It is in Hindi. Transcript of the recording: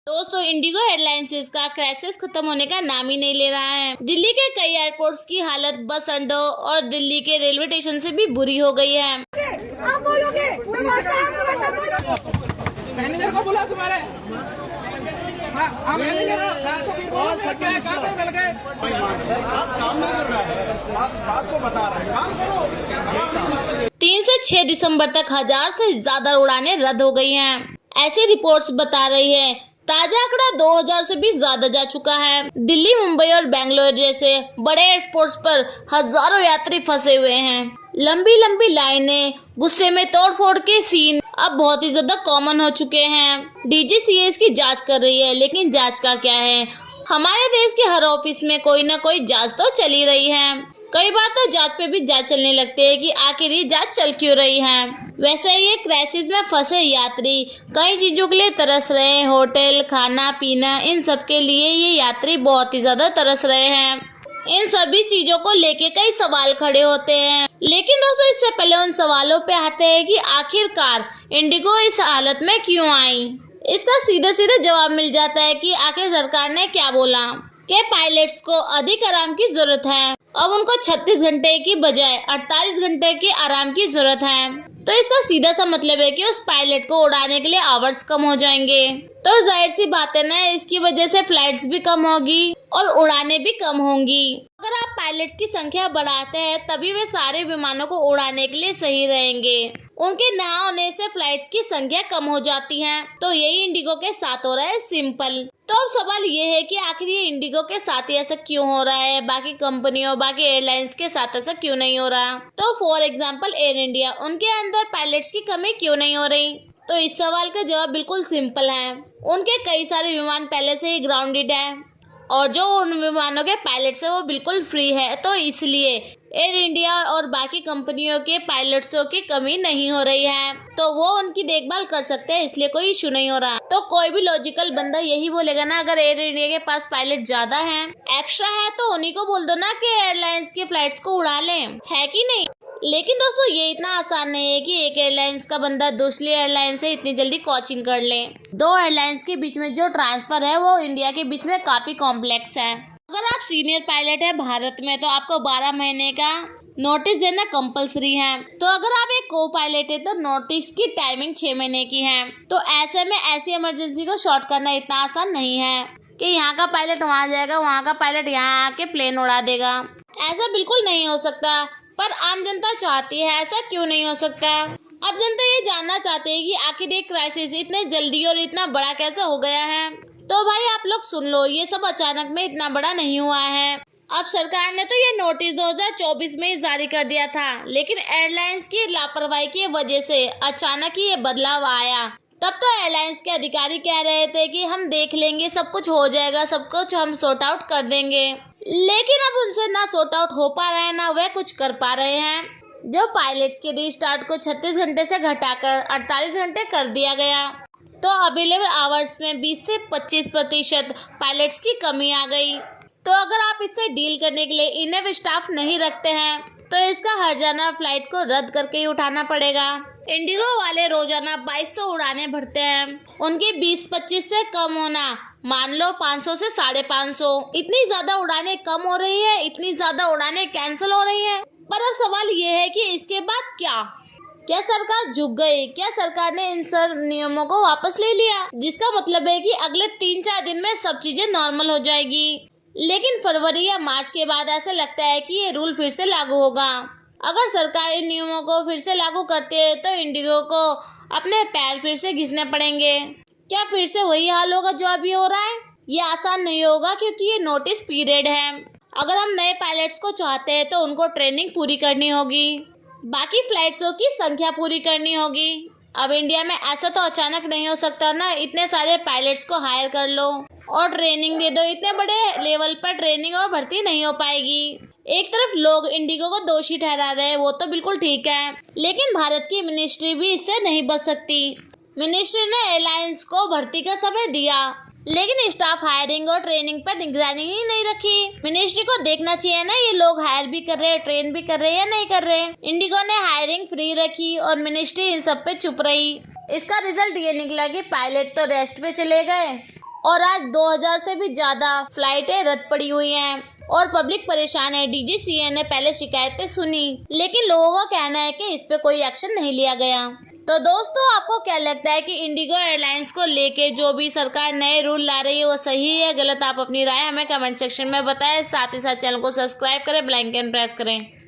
दोस्तों, इंडिगो एयरलाइंस का क्राइसिस खत्म होने का नाम ही नहीं ले रहा है। दिल्ली के कई एयरपोर्ट्स की हालत बस अड्डों और दिल्ली के रेलवे स्टेशन से भी बुरी हो गई है। आप बोलोगे? मैनेजर को बुला तुम्हारे। मैनेजर काम नहीं कर रहा है, बात को बता रहा है, काम करो। 3 से 6 दिसंबर तक 1000 से ज्यादा उड़ानें रद्द हो गई हैं। ऐसी रिपोर्ट्स बता रही है। ताजा आंकड़ा 2000 से भी ज्यादा जा चुका है। दिल्ली, मुंबई और बेंगलोर जैसे बड़े एयरपोर्ट्स पर हजारों यात्री फंसे हुए हैं। लंबी लंबी लाइनें, गुस्से में तोड़फोड़ के सीन अब बहुत ही ज्यादा कॉमन हो चुके हैं। डीजीसीए इसकी जांच कर रही है, लेकिन जांच का क्या है? हमारे देश के हर ऑफिस में कोई ना कोई जांच तो चली रही है। कई बार तो जांच पे भी जांच चलने लगती है कि आखिर ये जांच चल क्यों रही है। वैसे ये क्राइसिस में फंसे यात्री कई चीजों के लिए तरस रहे हैं। होटल, खाना पीना, इन सब के लिए ये यात्री बहुत ही ज्यादा तरस रहे हैं। इन सभी चीजों को लेके कई सवाल खड़े होते हैं। लेकिन दोस्तों, इससे पहले उन सवालों पे आते हैं कि आखिरकार इंडिगो इस हालत में क्यों आई। इसका सीधे सीधे जवाब मिल जाता है कि आखिर सरकार ने क्या बोला कि पायलट्स को अधिक आराम की जरूरत है। अब उनको 36 घंटे की बजाय 48 घंटे के आराम की जरूरत है। तो इसका सीधा सा मतलब है कि उस पायलट को उड़ाने के लिए आवर्स कम हो जाएंगे। तो जाहिर सी बात है ना, इसकी वजह से फ्लाइट्स भी कम होगी और उड़ाने भी कम होंगी। अगर आप पायलट्स की संख्या बढ़ाते हैं तभी वे सारे विमानों को उड़ाने के लिए सही रहेंगे। उनके न होने से फ्लाइट्स की संख्या कम हो जाती है। तो यही इंडिगो के साथ हो रहा है, सिंपल। तो अब सवाल ये है कि आखिर ये इंडिगो के साथ ही ऐसा क्यों हो रहा है, बाकी कंपनियों, बाकी एयरलाइंस के साथ ऐसा क्यों नहीं हो रहा। तो फॉर एग्जाम्पल एयर इंडिया, उनके अंदर पायलट्स की कमी क्यों नहीं हो रही। तो इस सवाल का जवाब बिल्कुल सिंपल है। उनके कई सारे विमान पहले से ही ग्राउंडेड है और जो उन विमानों के पायलट्स है वो बिल्कुल फ्री है। तो इसलिए एयर इंडिया और बाकी कंपनियों के पायलट्सों की कमी नहीं हो रही है। तो वो उनकी देखभाल कर सकते हैं, इसलिए कोई इशू नहीं हो रहा। तो कोई भी लॉजिकल बंदा यही बोलेगा ना, अगर एयर इंडिया के पास पायलट ज्यादा है, एक्स्ट्रा है, तो उन्हीं को बोल दो ना कि एयरलाइंस की फ्लाइट्स को उड़ा लें, है कि नहीं। लेकिन दोस्तों, ये इतना आसान नहीं है कि एक एयरलाइंस का बंदा दूसरी एयरलाइन से इतनी जल्दी कोचिंग कर ले। 2 एयरलाइंस के बीच में जो ट्रांसफर है वो इंडिया के बीच में काफी कॉम्प्लेक्स है। अगर आप सीनियर पायलट है भारत में तो आपको 12 महीने का नोटिस देना कंपलसरी है। तो अगर आप एक को पायलट है तो नोटिस की टाइमिंग 6 महीने की है। तो ऐसे में ऐसी इमरजेंसी को शॉर्ट करना इतना आसान नहीं है कि यहाँ का पायलट वहाँ जाएगा, वहाँ का पायलट यहाँ आके प्लेन उड़ा देगा। ऐसा बिल्कुल नहीं हो सकता। पर आम जनता चाहती है, ऐसा क्यों नहीं हो सकता। अब जनता ये जानना चाहती है कि आखिर ये क्राइसिस इतने जल्दी और इतना बड़ा कैसे हो गया है। तो भाई आप लोग सुन लो, ये सब अचानक में इतना बड़ा नहीं हुआ है। अब सरकार ने तो ये नोटिस 2024 में ही जारी कर दिया था, लेकिन एयरलाइंस की लापरवाही की वजह से अचानक ही ये बदलाव आया। तब तो एयरलाइंस के अधिकारी कह रहे थे कि हम देख लेंगे, सब कुछ हो जाएगा, सब कुछ हम सॉर्ट आउट कर देंगे। लेकिन अब उनसे ना सॉर्ट आउट हो पा रहा है, ना वह कुछ कर पा रहे हैं। जो पायलट्स के रीस्टार्ट को 36 घंटे से घटाकर 48 घंटे कर दिया गया, तो अवेलेबल आवर्स में 20 से 25% पायलट्स की कमी आ गई। तो अगर आप इससे डील करने के लिए इनफ स्टाफ नहीं रखते हैं तो इसका हर्जाना फ्लाइट को रद्द करके ही उठाना पड़ेगा। इंडिगो वाले रोजाना 2200 उड़ानें भरते हैं। उनकी 20-25 से कम होना, मान लो 500 से 550, इतनी ज्यादा उड़ानें कम हो रही है, इतनी ज्यादा उड़ानें कैंसिल हो रही है। पर अब सवाल ये है कि इसके बाद क्या सरकार झुक गई? क्या सरकार ने इन सब नियमों को वापस ले लिया, जिसका मतलब है कि अगले 3-4 दिन में सब चीजें नॉर्मल हो जाएगी। लेकिन फरवरी या मार्च के बाद ऐसा लगता है कि ये रूल फिर से लागू होगा। अगर सरकार इन नियमों को फिर से लागू करती है तो इंडिगो को अपने पैर फिर से घिसने पड़ेंगे। क्या फिर से वही हाल होगा जो अभी हो रहा है? ये आसान नहीं होगा क्योंकि ये नोटिस पीरियड है। अगर हम नए पायलट्स को चाहते हैं तो उनको ट्रेनिंग पूरी करनी होगी, बाकी फ्लाइट्सों की संख्या पूरी करनी होगी। अब इंडिया में ऐसा तो अचानक नहीं हो सकता ना, इतने सारे पायलट्स को हायर कर लो और ट्रेनिंग दे दो। इतने बड़े लेवल पर ट्रेनिंग और भर्ती नहीं हो पाएगी। एक तरफ लोग इंडिगो को दोषी ठहरा रहे हैं, वो तो बिल्कुल ठीक है, लेकिन भारत की मिनिस्ट्री भी इससे नहीं बच सकती। मिनिस्ट्री ने एयरलाइंस को भर्ती का समय दिया, लेकिन स्टाफ हायरिंग और ट्रेनिंग पर निगरानी ही नहीं रखी। मिनिस्ट्री को देखना चाहिए ना, ये लोग हायर भी कर रहे हैं, ट्रेन भी कर रहे हैं या नहीं कर रहे। इंडिगो ने हायरिंग फ्री रखी और मिनिस्ट्री इन सब पे चुप रही। इसका रिजल्ट ये निकला कि पायलट तो रेस्ट पे चले गए और आज 2000 से भी ज्यादा फ्लाइटें रद्द पड़ी हुई हैं और पब्लिक परेशान है। DGCA ने पहले शिकायतें सुनी, लेकिन लोगों का कहना है कि इस पे कोई एक्शन नहीं लिया गया। तो दोस्तों, आपको क्या लगता है कि इंडिगो एयरलाइंस को लेके जो भी सरकार नए रूल ला रही है वो सही है गलत? आप अपनी राय हमें कमेंट सेक्शन में बताएं। साथ ही साथ चैनल को सब्सक्राइब करें, बेल आइकन प्रेस करें।